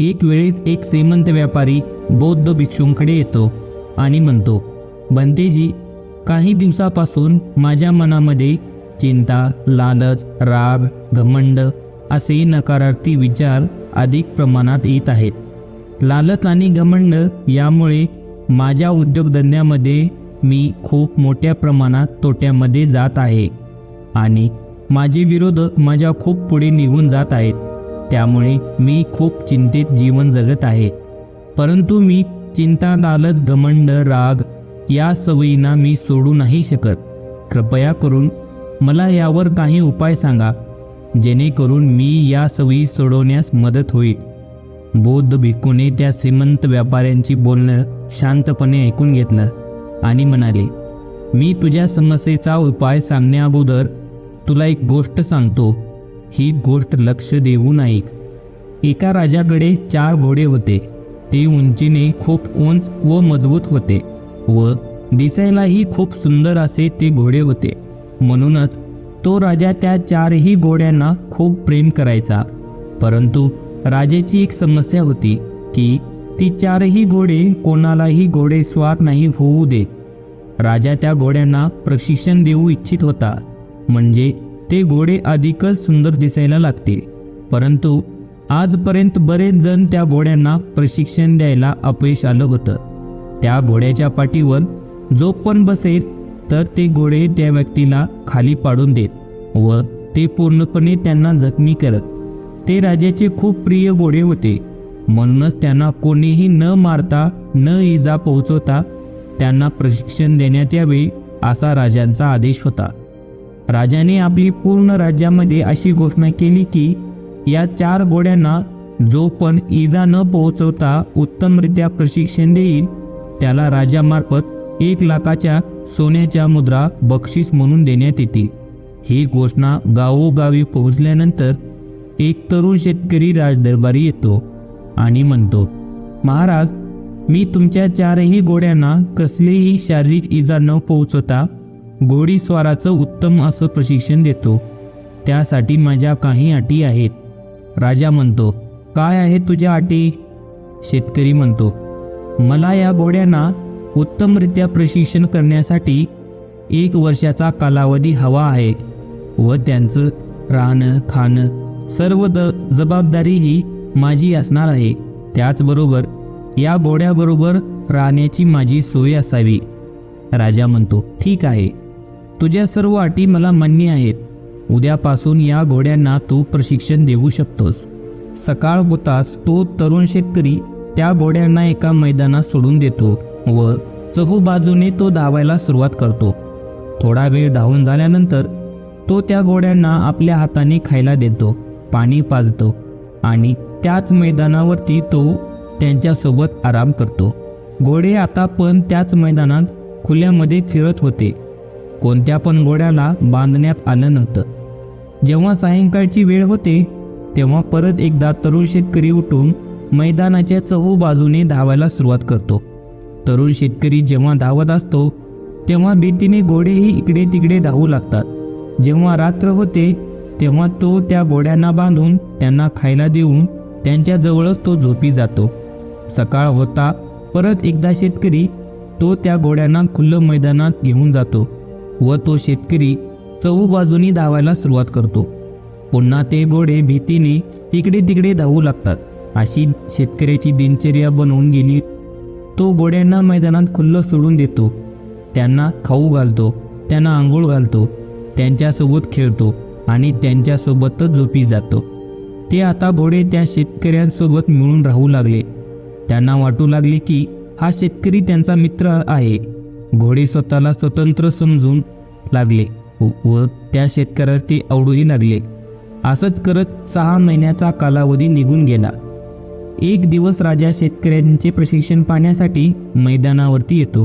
एक वेळेस एक श्रीमंत व्यापारी बौद्ध भिक्षूंकडे येतो आणि म्हणतो, बंतेजी, काही दिवसापासून माझ्या मनामध्ये चिंता, लालच, राग, घमंड असे नकारार्थी विचार अधिक प्रमाणात येत आहेत. लालच आणि घमंड यामुळे माझ्या उद्योगधंद्यामध्ये मी खूप मोठ्या प्रमाणात तोट्यामध्ये जात आहे आणि माझे विरोधक माझ्या खूप पुढे निघून जात आहेत. त्यामुळे मी खूप चिंतेत जीवन जगत आहे. परंतु मी चिंता, लालच, घमंड, राग या सवयींना मी सोडू नाही शकत. कृपया करून मला यावर काही उपाय सांगा, जेणेकरून मी या सवयी सोडवण्यास मदत होईल. बौद्ध भिक्खूने त्या श्रीमंत व्यापाऱ्यांची बोलणं शांतपणे ऐकून घेतलं आणि म्हणाले, मी तुझ्या समस्येचा उपाय सांगण्या अगोदर तुला एक गोष्ट सांगतो. ही गोष्ट लक्ष देऊन ऐक. एका राजाकडे 4 घोडे होते. ते उंचीने खूप उंच व मजबूत होते व दिसायलाही खूप सुंदर असे ते घोडे होते. म्हणूनच तो राजा त्या 4ही घोड्यांना खूप प्रेम करायचा. परंतु राजाची एक समस्या होती की ती 4ही घोडे कोणालाही घोडेस्वार नाही होऊ देत. राजा त्या घोड्यांना प्रशिक्षण देऊ इच्छित होता, म्हणजे ते घोडे अधिकच सुंदर दिसायला लागतील. परंतु आजपर्यंत बरेच जण त्या घोड्यांना प्रशिक्षण द्यायला अपयश आलं होतं. त्या घोड्याच्या पाठीवर जो पण बसेल तर ते घोडे त्या व्यक्तीला खाली पाडून देत व ते पूर्णपणे त्यांना जखमी करत. ते राजाचे खूप प्रिय घोडे होते. म्हणूनच त्यांना कोणीही न मारता, न इजा पोहोचवता त्यांना प्रशिक्षण देण्यात यावे असा राजांचा आदेश होता. राजाने आपली पूर्ण राज्यामध्ये अशी घोषणा केली की या 4 घोड्यांना जो पण इजा न पोहोचवता उत्तमरित्या प्रशिक्षण देईल त्याला राजामार्फत 1 लाखाच्या सोन्याच्या मुद्रा बक्षीस म्हणून देण्यात येतील. ही घोषणा गावोगावी पोहोचल्यानंतर एक तरुण शेतकरी राजदरबारी येतो आणि म्हणतो, महाराज, मी तुमच्या 4ही घोड्यांना कसलीही शारीरिक इजा न पोहोचवता घोडीस्वाराचं उत्तम असं प्रशिक्षण देतो. त्यासाठी माझ्या काही अटी आहेत. राजा म्हणतो, काय आहेत तुझ्या अटी? शेतकरी म्हणतो, मला या घोड्यांना उत्तमरित्या प्रशिक्षण करण्यासाठी 1 वर्षाचा कालावधी हवा आहे व त्यांचं राहणं, खाणं सर्व जबाबदारी ही माझी असणार आहे. त्याचबरोबर या घोड्याबरोबर राहण्याची माझी सोय असावी. राजा म्हणतो, ठीक आहे, तुझ्या सर्व अटी मला मान्य आहेत. उद्यापासून या घोड्यांना तू प्रशिक्षण देऊ शकतोस. सकाळ होताच तो तरुण शेतकरी त्या घोड्यांना एका मैदानात सोडून देतो व चहूबाजूने तो धावायला सुरुवात करतो. थोडा वेळ धावून झाल्यानंतर तो त्या घोड्यांना आपल्या हाताने खायला देतो, पाणी पाजतो आणि त्याच मैदानावरती तो त्यांच्यासोबत आराम करतो. घोडे आता पण त्याच मैदानात खुल्यामध्ये फिरत होते. कोणत्या पण घोड्याला बांधण्यात आलं नव्हतं. जेव्हा सायंकाळची वेळ होते तेव्हा परत एकदा तरुण शेतकरी उठून मैदानाच्या चहूबाजूने धावायला सुरुवात करतो. तरुण शेतकरी जेव्हा धावत असतो तेव्हा भीतीने घोडेही इकडे तिकडे धावू लागतात. जेव्हा रात्र होते तेव्हा तो त्या घोड्यांना बांधून त्यांना खायला देऊन त्यांच्याजवळच तो झोपी जातो. सकाळ होता परत एकदा शेतकरी तो त्या घोड्यांना खुलं मैदानात घेऊन जातो व तो शेतकरी चहूबाजूनी धावायला सुरुवात करतो. पुन्हा ते घोडे भीतीने इकडे तिकडे धावू लागतात. अशी शेतकऱ्याची दिनचर्या बनवून गेली. तो घोड्यांना मैदानात खुल्लं सोडून देतो, त्यांना खाऊ घालतो, त्यांना आंघोळ घालतो, त्यांच्यासोबत खेळतो आणि त्यांच्यासोबतच झोपी जातो. ते आता घोडे त्या शेतकऱ्यांसोबत मिळून राहू लागले. त्यांना वाटू लागले की हा शेतकरी त्यांचा मित्र आहे. घोडे स्वतःला स्वतंत्र समजून लागले व त्या शेतकऱ्याला ते आवडूही लागले. असंच करत 6 महिन्याचा कालावधी निघून गेला. एक दिवस राजा शेतकऱ्यांचे प्रशिक्षण पाहण्यासाठी मैदानावरती येतो.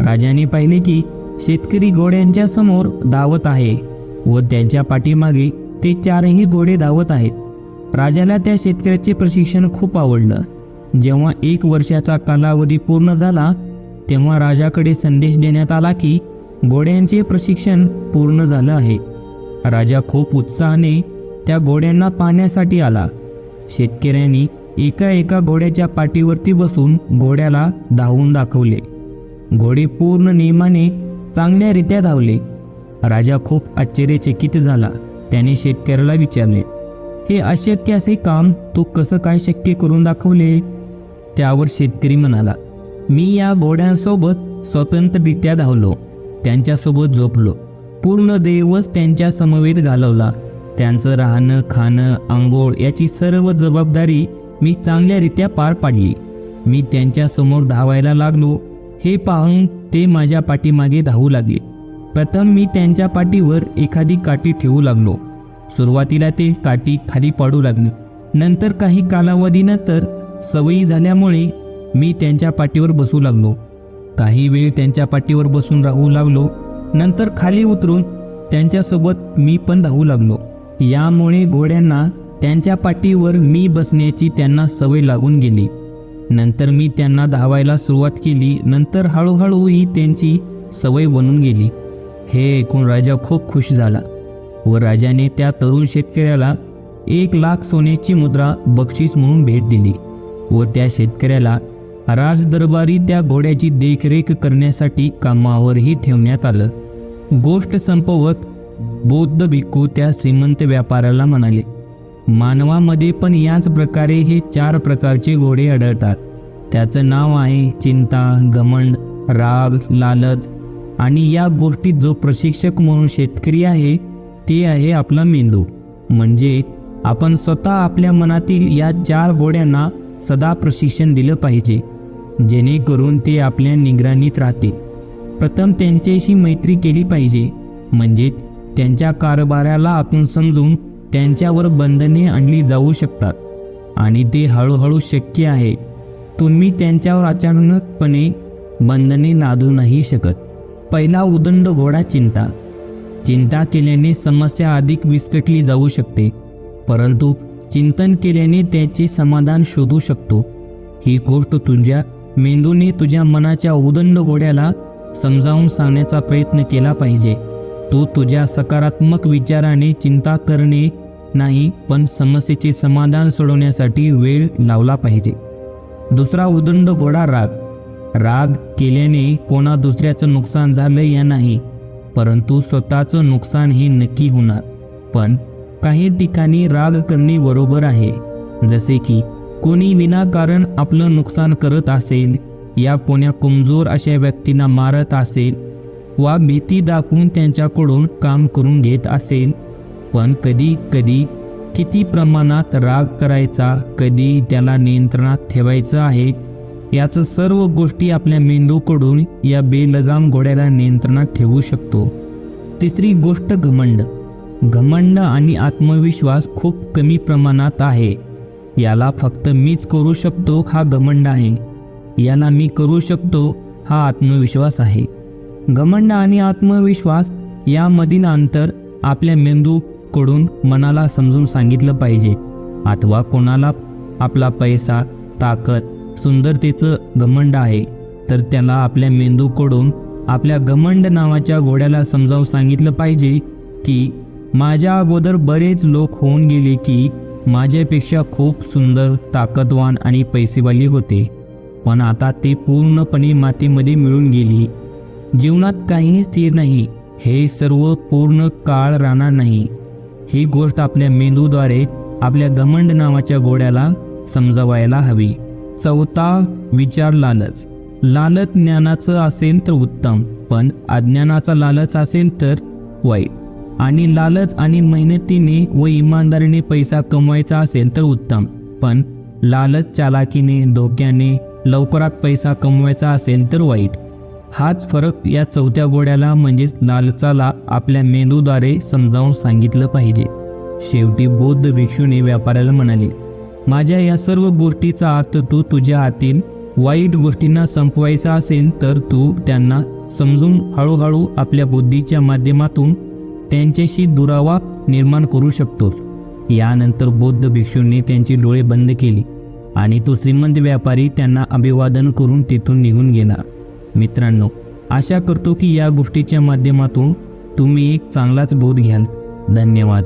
राजाने पाहिले की शेतकरी घोड्यांच्या समोर धावत आहे व त्यांच्या पाठीमागे ते 4ही घोडे धावत आहेत. राजाला त्या शेतकऱ्याचे प्रशिक्षण खूप आवडलं. जेव्हा 1 वर्षाचा कालावधी पूर्ण झाला तेव्हा राजाकडे संदेश देण्यात आला की घोड्यांचे प्रशिक्षण पूर्ण झालं आहे. राजा खूप उत्साहाने त्या घोड्यांना पाहण्यासाठी आला. शेतकऱ्यांनी एका एका घोड्याच्या पाठीवरती बसून घोड्याला धावून दाखवले. घोडे पूर्ण नियमाने चांगल्यारीत्या धावले. राजा खूप आश्चर्यचकित झाला. त्याने शेतकऱ्याला विचारले, हे अशक्य असे काम तू कसं काय शक्य करून दाखवले? त्यावर शेतकरी म्हणाला, मी या घोड्यांसोबत स्वतंत्ररित्या धावलो, त्यांच्यासोबत झोपलो, पूर्ण दिवस त्यांच्या समवेत घालवला. त्यांचं राहणं खाणं आंघोळ याची सर्व जबाबदारी मी चांगल्यारीत्या पार पाडली. मी त्यांच्यासमोर धावायला लागलो हे पाहून ते माझ्या पाठीमागे धावू लागले. प्रथम मी त्यांच्या पाठीवर एखादी काठी ठेवू लागलो. सुरुवातीला ते काठी खाली पाडू लागले. नंतर काही कालावधीनंतर सवयी झाल्यामुळे मी त्यांच्या पाठीवर बसू लागलो. काही वेळ त्यांच्या पाठीवर बसून राहू लागलो. नंतर खाली उतरून त्यांच्यासोबत मी पण धावू लागलो. यामुळे घोड्यांना त्यांच्या पाठीवर मी बसण्याची त्यांना सवय लागून गेली. नंतर मी त्यांना धावायला सुरुवात केली. नंतर हळूहळू ही त्यांची सवय बनून गेली. हे ऐकून राजा खूप खुश झाला व राजाने त्या तरुण शेतकऱ्याला 1,00,000 सोन्याची मुद्रा बक्षीस म्हणून भेट दिली व त्या शेतकऱ्याला राजदरबारी त्या घोड्याची देखरेख करण्यासाठी कामावरही ठेवण्यात आलं. गोष्ट संपवत बौद्ध भिक्खू त्या श्रीमंत व्यापाऱ्याला म्हणाले, मानवामध्ये पण याच प्रकारे हे 4 प्रकारचे घोडे आढळतात. त्याचं नाव आहे चिंता, घमंड, राग, लालच आणि या गोष्टीत जो प्रशिक्षक म्हणून शेतकरी आहे ते आहे आपला मेंदू. म्हणजे आपण स्वतः आपल्या मनातील या 4 घोड्यांना सदा प्रशिक्षण दिलं पाहिजे, जेणेकरून ते आपल्या निगराणीत राहतील. प्रथम त्यांच्याशी मैत्री केली पाहिजे, म्हणजे त्यांच्या कारभाराला आपण समजून त्यांच्यावर बंधने आणली जाऊ शकतात आणि ते हळूहळू शक्य आहे. तुम्ही त्यांच्यावर अचानकपणे बंधने लादू नाही शकत. पहिला उदंड घोडा चिंता. चिंता केल्याने समस्या अधिक विस्कटली जाऊ शकते, परंतु चिंतन केल्याने त्याचे समाधान शोधू शकतो. ही गोष्ट तुझ्या मेंदूने तुझ्या मनाच्या उदंड घोड्याला समजावून सांगण्याचा प्रयत्न केला पाहिजे. तू तुझ्या सकारात्मक विचाराने चिंता करणे नाही, पण समस्येचे समाधान सोडवण्यासाठी वेळ लावला पाहिजे. दुसरा उदंड घोडा राग. राग केल्याने कोणा दुसऱ्याचं नुकसान झालं या नाही, परंतु स्वतःचं नुकसान हे नक्की होणार. पण काही ठिकाणी राग करणे बरोबर आहे, जसे की कोणी विनाकारण आपलं नुकसान करत असेल, या कोण्या कमजोर अशा व्यक्तींना मारत असेल वा भीती दाखवून त्यांच्याकडून काम करून घेत असेल. पण कधी कधी किती प्रमाणात राग करायचा, कधी त्याला नियंत्रणात ठेवायचं आहे, याचं सर्व गोष्टी आपल्या मेंदूकडून या बेलगाम घोड्याला नियंत्रणात ठेवू शकतो. तिसरी गोष्ट घमंड. घमंड आणि आत्मविश्वास खूप कमी प्रमाणात आहे. याला फक्त मीच करू शकतो हा घमंड आहे, याला मी करू शकतो हा आत्मविश्वास आहे. घमंड आणि आत्मविश्वास यामधील अंतर आपल्या मेंदूकडून मनाला समजून सांगितलं पाहिजे. अथवा कोणाला आपला पैसा, ताकद, सुंदरतेचं घमंड आहे, तर त्याला आपल्या मेंदूकडून आपल्या घमंड नावाच्या घोड्याला समजावून सांगितलं पाहिजे की माझ्या अगोदर बरेच लोक होऊन गेले की माझ्यापेक्षा खूप सुंदर, ताकदवान आणि पैसेवाले होते, पण आता ते पूर्णपणे मातीमध्ये मिळून गेली. जीवनात काहीही स्थिर नाही, हे सर्व पूर्ण काळ राहणार नाही. ही गोष्ट आपल्या मेंदूद्वारे आपल्या घमंड नावाच्या घोड्याला समजावायला हवी. चौथा विचार लालच. लालच ज्ञानाचं असेल तर उत्तम, पण अज्ञानाचा लालच असेल तर वाईट. आणि लालच आणि मेहनतीने व इमानदारीने पैसा कमवायचा असेल तर उत्तम, पण लालच चालाकीने, धोक्याने लवकरात पैसा कमवायचा असेल तर वाईट. हाच फरक या चौथ्या घोड्याला म्हणजेच लालचाला आपल्या मेंदूद्वारे समजावून सांगितलं पाहिजे. शेवटी बौद्ध भिक्षूने व्यापाऱ्याला म्हणाले, माझ्या या सर्व गोष्टीचा अर्थ तू तुझ्या आतील वाईट गोष्टींना संपवायचा असेल तर तू त्यांना समजून हळूहळू आपल्या बुद्धीच्या माध्यमातून त्यांच्याशी दुरावा निर्माण करू शकतोस. यानंतर बौद्ध भिक्षूंनी त्यांची डोळे बंद केली आणि तो श्रीमंत व्यापारी त्यांना अभिवादन करून तेथून निघून गेला. मित्रांनो, आशा करतो की या गोष्टीच्या माध्यमातून तुम्ही एक चांगलाच बोध घ्याल. धन्यवाद.